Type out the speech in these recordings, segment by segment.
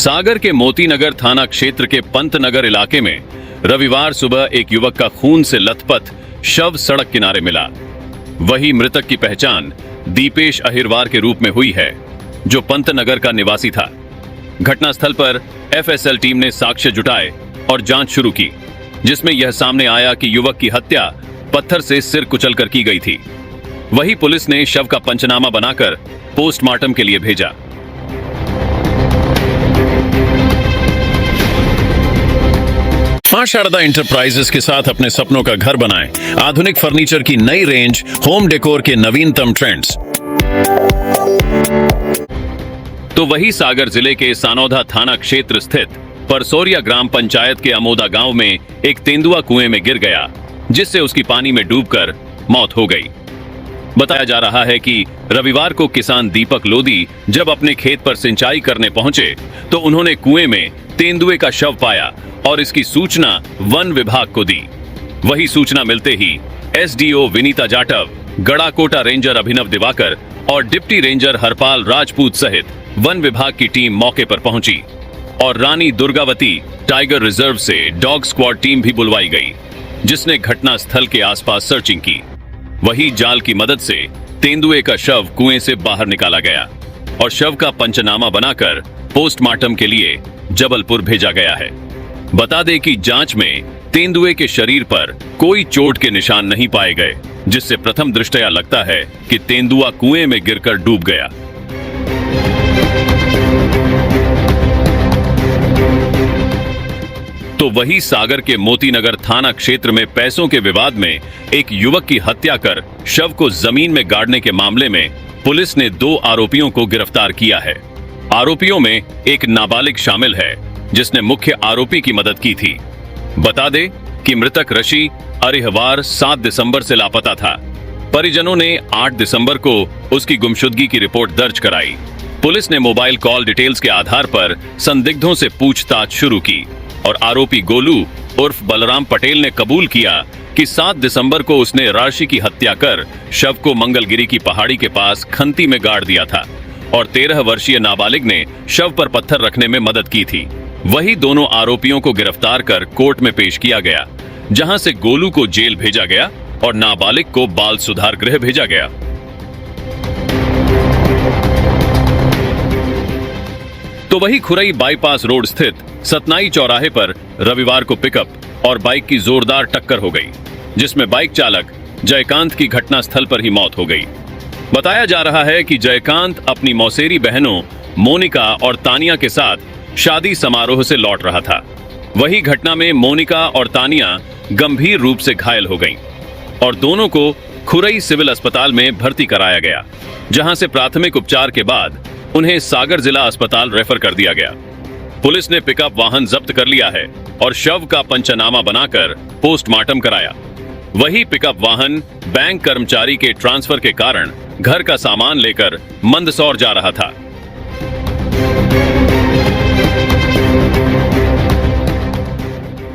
सागर के मोतीनगर थाना क्षेत्र के पंतनगर इलाके में रविवार सुबह एक युवक का खून से लथपथ शव सड़क किनारे मिला। वही मृतक की पहचान दीपेश अहिरवार के रूप में हुई है, जो पंतनगर का निवासी था। घटनास्थल पर एफएसएल टीम ने साक्ष्य जुटाए और जांच शुरू की, जिसमें यह सामने आया कि युवक की हत्या पत्थर से सिर कुचलकर की गई थी। वही पुलिस ने शव का पंचनामा बनाकर पोस्टमार्टम के लिए भेजा। मां शारदा इंटरप्राइजेस के साथ अपने सपनों का घर बनाएं। आधुनिक फर्नीचर की नई रेंज, होम डेकोर के नवीनतम ट्रेंड्स। तो वही सागर जिले के सानौधा थाना क्षेत्र स्थित परसोरिया ग्राम पंचायत के अमोदा गांव में एक तेंदुआ कुएं में गिर गया, जिससे उसकी पानी में डूबकर मौत हो गई। बताया जा रहा है कि रविवार को किसान दीपक लोधी जब अपने खेत पर सिंचाई करने पहुंचे तो उन्होंने कुएं में तेंदुए का शव पाया और इसकी सूचना वन विभाग को दी। वही सूचना मिलते ही एसडीओ विनीता जाटव, गड़ाकोटा रेंजर अभिनव दिवाकर और डिप्टी रेंजर हरपाल राजपूत सहित वन विभाग की टीम मौके पर पहुंची और रानी दुर्गावती टाइगर रिजर्व से डॉग स्क्वाड टीम भी बुलवाई गई, जिसने घटना स्थल के आसपास सर्चिंग की। वही जाल की मदद से तेंदुए का शव कुएं से बाहर निकाला गया और शव का पंचनामा बनाकर पोस्टमार्टम के लिए जबलपुर भेजा गया है। बता दें कि जांच में तेंदुए के शरीर पर कोई चोट के निशान नहीं पाए गए, जिससे प्रथम दृष्टया लगता है कि तेंदुआ कुएं में गिरकर डूब गया। तो वही सागर के मोतीनगर थाना क्षेत्र में पैसों के विवाद में एक युवक की हत्या कर शव को जमीन में गाड़ने के मामले में पुलिस ने 2 आरोपियों को गिरफ्तार किया है। आरोपियों में एक नाबालिग शामिल है, जिसने मुख्य आरोपी की मदद की थी। बता दें कि मृतक ऋषि अहिरवार 7 दिसंबर से लापता था। परिजनों ने 8 दिसंबर को उसकी गुमशुदगी की रिपोर्ट दर्ज कराई। पुलिस ने मोबाइल कॉल डिटेल्स के आधार पर संदिग्धों से पूछताछ शुरू की और आरोपी गोलू उर्फ बलराम पटेल ने कबूल किया कि 7 दिसंबर को उसने राशि की हत्या कर शव को मंगलगिरी की पहाड़ी के पास खंती में गाड़ दिया था और 13 वर्षीय नाबालिग ने शव पर पत्थर रखने में मदद की थी। वही दोनों आरोपियों को गिरफ्तार कर कोर्ट में पेश किया गया, जहां से गोलू को जेल भेजा गया और नाबालिग को बाल सुधार गृह भेजा गया। तो वही खुरई बाईपास रोड स्थित सतनाई चौराहे पर रविवार को पिकअप और बाइक की जोरदार टक्कर हो गई, जिसमें बाइक चालक जयकांत की घटनास्थल पर ही मौत हो गई। बताया जा रहा है कि जयकांत अपनी मौसेरी बहनों मोनिका और तानिया के साथ शादी समारोह से लौट रहा था। वही घटना में मोनिका और तानिया गंभीर रूप से घायल हो गईं और दोनों को खुरई सिविल अस्पताल में भर्ती कराया गया, जहां से प्राथमिक उपचार के बाद उन्हें सागर जिला अस्पताल रेफर कर दिया गया। पुलिस ने पिकअप वाहन जब्त कर लिया है और शव का पंचनामा बनाकर पोस्टमार्टम कराया। वही पिकअप वाहन बैंक कर्मचारी के ट्रांसफर के कारण घर का सामान लेकर मंदसौर जा रहा था।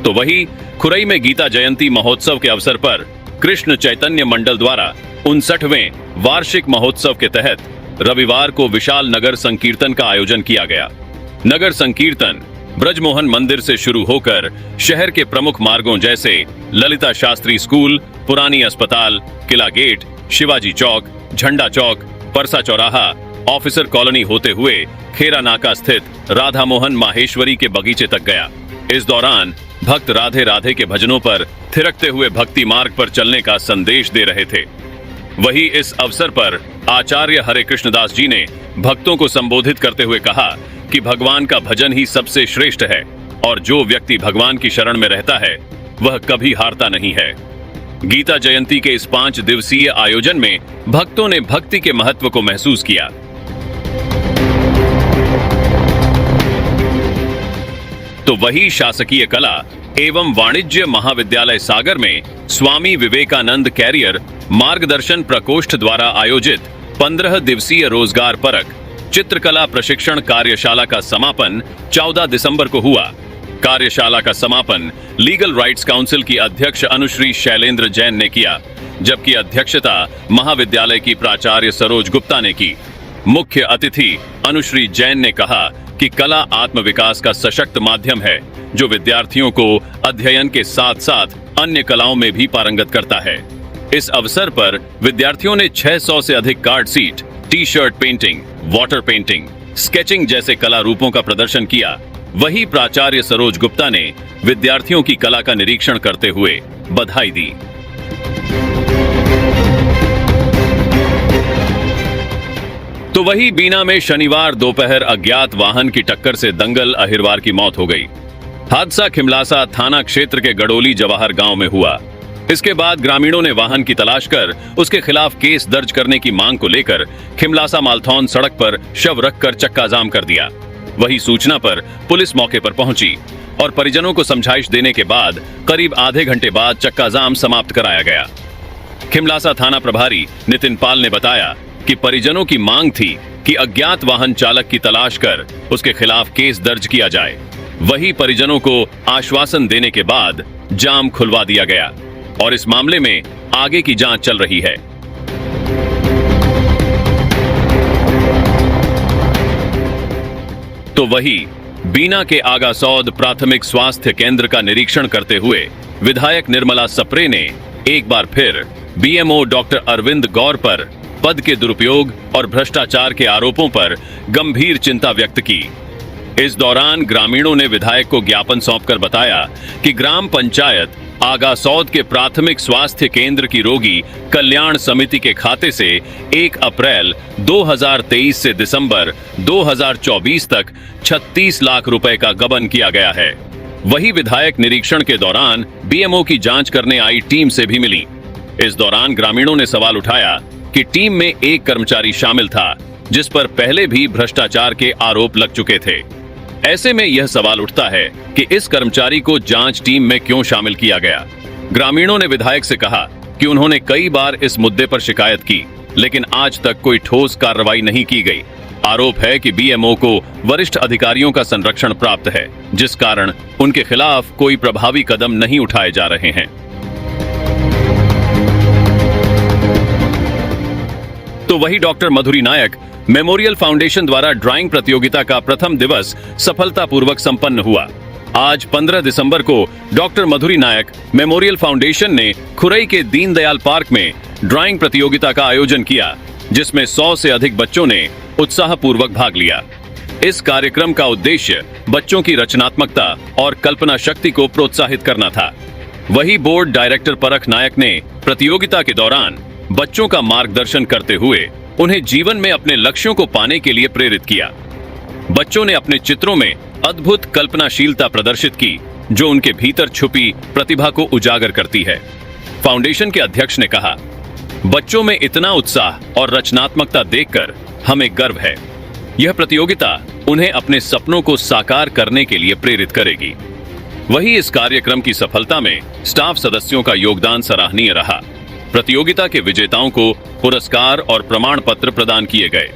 तो वही खुरई में गीता जयंती महोत्सव के अवसर पर कृष्ण चैतन्य मंडल द्वारा 59वें वार्षिक महोत्सव के तहत रविवार को विशाल नगर संकीर्तन का आयोजन किया गया। नगर संकीर्तन ब्रजमोहन मंदिर से शुरू होकर शहर के प्रमुख मार्गों जैसे ललिता शास्त्री स्कूल, पुरानी अस्पताल, किला गेट, शिवाजी चौक, झंडा चौक, परसा चौराहा, ऑफिसर कॉलोनी होते हुए खेरा नाका स्थित राधा मोहन माहेश्वरी के बगीचे तक गया। इस दौरान भक्त राधे राधे के भजनों पर थिरकते हुए भक्ति मार्ग पर चलने का संदेश दे रहे थे। वही इस अवसर पर आचार्य हरे कृष्णदास जी ने भक्तों को संबोधित करते हुए कहा कि भगवान का भजन ही सबसे श्रेष्ठ है और जो व्यक्ति भगवान की शरण में रहता है वह कभी हारता नहीं है। गीता जयंती के इस 5 दिवसीय आयोजन में भक्तों ने भक्ति के महत्व को महसूस किया। तो वही शासकीय कला एवं वाणिज्य महाविद्यालय सागर में स्वामी विवेकानंद कैरियर मार्गदर्शन प्रकोष्ठ द्वारा आयोजित 15 दिवसीय रोजगार परक चित्रकला प्रशिक्षण कार्यशाला का समापन 14 दिसंबर को हुआ। कार्यशाला का समापन लीगल राइट्स काउंसिल की अध्यक्ष अनुश्री शैलेंद्र जैन ने किया, जबकि अध्यक्षता महाविद्यालय की प्राचार्य सरोज गुप्ता ने की। मुख्य अतिथि अनुश्री जैन ने कहा कि कला आत्मविकास का सशक्त माध्यम है जो विद्यार्थियों को अध्ययन के साथ साथ अन्य कलाओं में भी पारंगत करता है। इस अवसर पर विद्यार्थियों ने 600 से अधिक card seat, T shirt painting, water painting, sketching जैसे कला रूपों का प्रदर्शन किया। वही प्राचार्य सरोज गुप्ता ने विद्यार्थियों की कला का निरीक्षण करते हुए बधाई दी। तो वही बीना में शनिवार दोपहर अज्ञात वाहन की टक्कर से दंगल अहिरवार की मौत हो गई। हादसा खिमलासा थाना क्षेत्र के गडोली जवाहर गांव में हुआ। इसके बाद ग्रामीणों ने वाहन की तलाश कर उसके खिलाफ केस दर्ज करने की मांग को लेकर खिमलासा मालथौन सड़क पर शव रखकर चक्का जाम कर दिया। वही सूचना पर पुलिस मौके पर पहुंची और परिजनों को समझाइश देने के बाद करीब आधे घंटे बाद चक्का जाम समाप्त कराया गया। खिमलासा थाना प्रभारी नितिन पाल ने बताया कि परिजनों की मांग थी कि अज्ञात वाहन चालक की तलाश कर उसके खिलाफ केस दर्ज किया जाए। वही परिजनों को आश्वासन देने के बाद जाम खुलवा दिया गया और इस मामले में आगे की जांच चल रही है। तो वही बीना के आगासौद प्राथमिक स्वास्थ्य केंद्र का निरीक्षण करते हुए विधायक निर्मला सप्रे ने एक बार फिर बीएमओ डॉक्टर अरविंद गौर पर पद के दुरुपयोग और भ्रष्टाचार के आरोपों पर गंभीर चिंता व्यक्त की। इस दौरान ग्रामीणों ने विधायक को ज्ञापन सौंपकर बताया कि ग्राम पंचायत आगासौद के प्राथमिक स्वास्थ्य केंद्र की रोगी कल्याण समिति के खाते से 1 अप्रैल 2023 से दिसंबर 2024 तक 36 लाख रुपए का गबन किया गया है। वही विधायक निरीक्षण के दौरान बीएमओ की जांच करने आई टीम से भी मिली। इस दौरान ग्रामीणों ने सवाल उठाया कि टीम में एक कर्मचारी शामिल था जिस पर पहले भी भ्रष्टाचार के आरोप लग चुके थे। ऐसे में यह सवाल उठता है कि इस कर्मचारी को जांच टीम में क्यों शामिल किया गया। ग्रामीणों ने विधायक से कहा कि उन्होंने कई बार इस मुद्दे पर शिकायत की, लेकिन आज तक कोई ठोस कार्रवाई नहीं की गई। आरोप है कि बीएमओ को वरिष्ठ अधिकारियों का संरक्षण प्राप्त है, जिस कारण उनके खिलाफ कोई प्रभावी कदम नहीं उठाए जा रहे हैं। तो वही डॉक्टर मधुरी नायक मेमोरियल फाउंडेशन द्वारा ड्राइंग प्रतियोगिता का प्रथम दिवस सफलतापूर्वक संपन्न हुआ। आज 15 दिसंबर को डॉक्टर मधुरी नायक मेमोरियल फाउंडेशन ने खुरई के दीनदयाल पार्क में ड्राइंग प्रतियोगिता का आयोजन किया, जिसमें 100 से अधिक बच्चों ने उत्साहपूर्वक भाग लिया। इस कार्यक्रम का उद्देश्य बच्चों की रचनात्मकता और कल्पना शक्ति को प्रोत्साहित करना था। वही बोर्ड डायरेक्टर परख नायक ने प्रतियोगिता के दौरान बच्चों का मार्गदर्शन करते हुए उन्हें जीवन में अपने लक्ष्यों को पाने के लिए प्रेरित किया। बच्चों ने अपने चित्रों में अद्भुत कल्पनाशीलता प्रदर्शित की, जो उनके भीतर छुपी प्रतिभा को उजागर करती है। फाउंडेशन के अध्यक्ष ने कहा, बच्चों में इतना उत्साह और रचनात्मकता देखकर हमें गर्व है। यह प्रतियोगिता उन्हें अपने सपनों को साकार करने के लिए प्रेरित करेगी। वही इस कार्यक्रम की सफलता में स्टाफ सदस्यों का योगदान सराहनीय रहा। प्रतियोगिता के विजेताओं को पुरस्कार और प्रमाण पत्र प्रदान किए गए।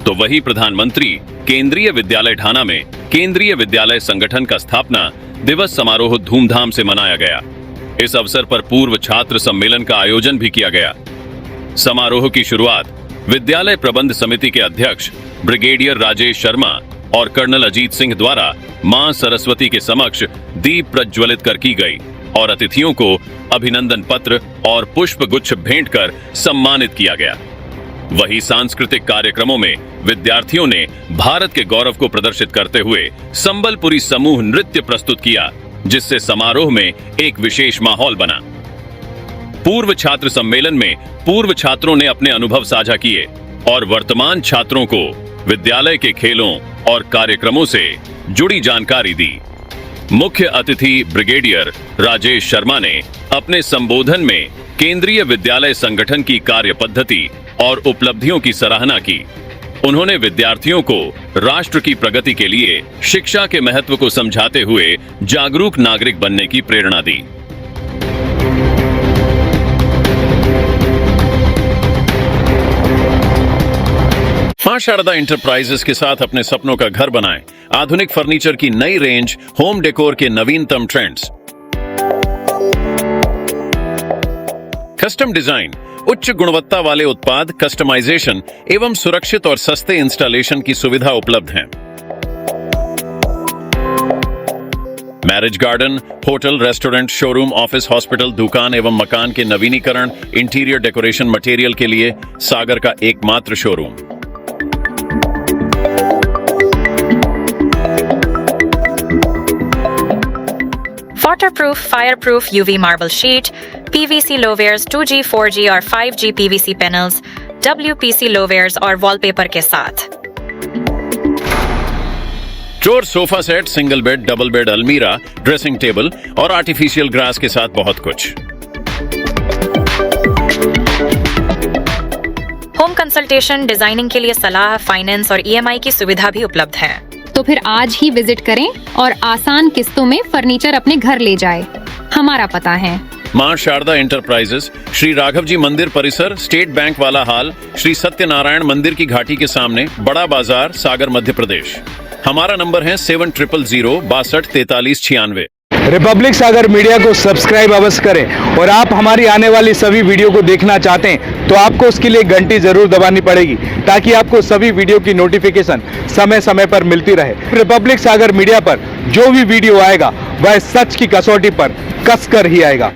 तो वही प्रधानमंत्री केंद्रीय विद्यालय ढाना में केंद्रीय विद्यालय संगठन का स्थापना दिवस समारोह धूमधाम से मनाया गया। इस अवसर पर पूर्व छात्र सम्मेलन का आयोजन भी किया गया। समारोह की शुरुआत विद्यालय प्रबंध समिति के अध्यक्ष ब्रिगेडियर राजेश शर्मा और कर्नल अजीत सिंह द्वारा मां सरस्वती के समक्ष दीप प्रज्वलित कर की गई और अतिथियों को अभिनंदन पत्र और पुष्प गुच्छ भेंट कर सम्मानित किया गया। वही सांस्कृतिक कार्यक्रमों में विद्यार्थियों ने भारत के गौरव को प्रदर्शित करते हुए संबलपुरी समूह नृत्य प्रस्तुत किया, जिससे समारोह में एक विशेष माहौल बना। पूर्व छात्र सम्मेलन में पूर्व छात्रों ने अपने अनुभव साझा किए और वर्तमान छात्रों को विद्यालय के खेलों और कार्यक्रमों से जुड़ी जानकारी दी। मुख्य अतिथि ब्रिगेडियर राजेश शर्मा ने अपने संबोधन में केंद्रीय विद्यालय संगठन की कार्य पद्धति और उपलब्धियों की सराहना की। उन्होंने विद्यार्थियों को राष्ट्र की प्रगति के लिए शिक्षा के महत्व को समझाते हुए जागरूक नागरिक बनने की प्रेरणा दी। मां शारदा इंटरप्राइजेस के साथ अपने सपनों का घर बनाएं। आधुनिक फर्नीचर की नई रेंज, होम डेकोर के नवीनतम ट्रेंड्स। कस्टम डिजाइन, उच्च गुणवत्ता वाले उत्पाद, कस्टमाइजेशन एवं सुरक्षित और सस्ते इंस्टॉलेशन की सुविधा उपलब्ध है। Marriage garden, hotel, restaurant, showroom, office, hospital, दुकान एवं मकान के नवीनीकरण, इंटीरियर डेकोरेशन मटेरियल के लिए सागर का एकमात्र showroom. Waterproof, fireproof UV marble sheet, PVC loweers 2G, 4G और 5G PVC panels, WPC loweers और wallpaper के साथ। चोर sofa set, single bed, double bed, अलमीरा, ड्रेसिंग टेबल और आर्टिफिशियल ग्रास के साथ बहुत कुछ। होम कंसल्टेशन, डिजाइनिंग के लिए सलाह, फाइनेंस और EMI की सुविधा भी उपलब्ध है। तो फिर आज ही विजिट करें और आसान किस्तों में फर्नीचर अपने घर ले जाए। हमारा पता है मां शारदा एंटरप्राइजेस, श्री राघव जी मंदिर परिसर, स्टेट बैंक वाला हाल, श्री सत्यनारायण मंदिर की घाटी के सामने, बड़ा बाजार, सागर, मध्य प्रदेश। हमारा नंबर है 7000624396। रिपब्लिक सागर मीडिया को सब्सक्राइब अवश्य करें और आप हमारी आने वाली सभी वीडियो को देखना चाहते हैं तो आपको उसके लिए घंटी जरूर दबानी पड़ेगी ताकि आपको सभी वीडियो की नोटिफिकेशन समय समय पर मिलती रहे। रिपब्लिक सागर मीडिया पर जो भी वीडियो आएगा वह सच की कसौटी पर कसकर ही आएगा।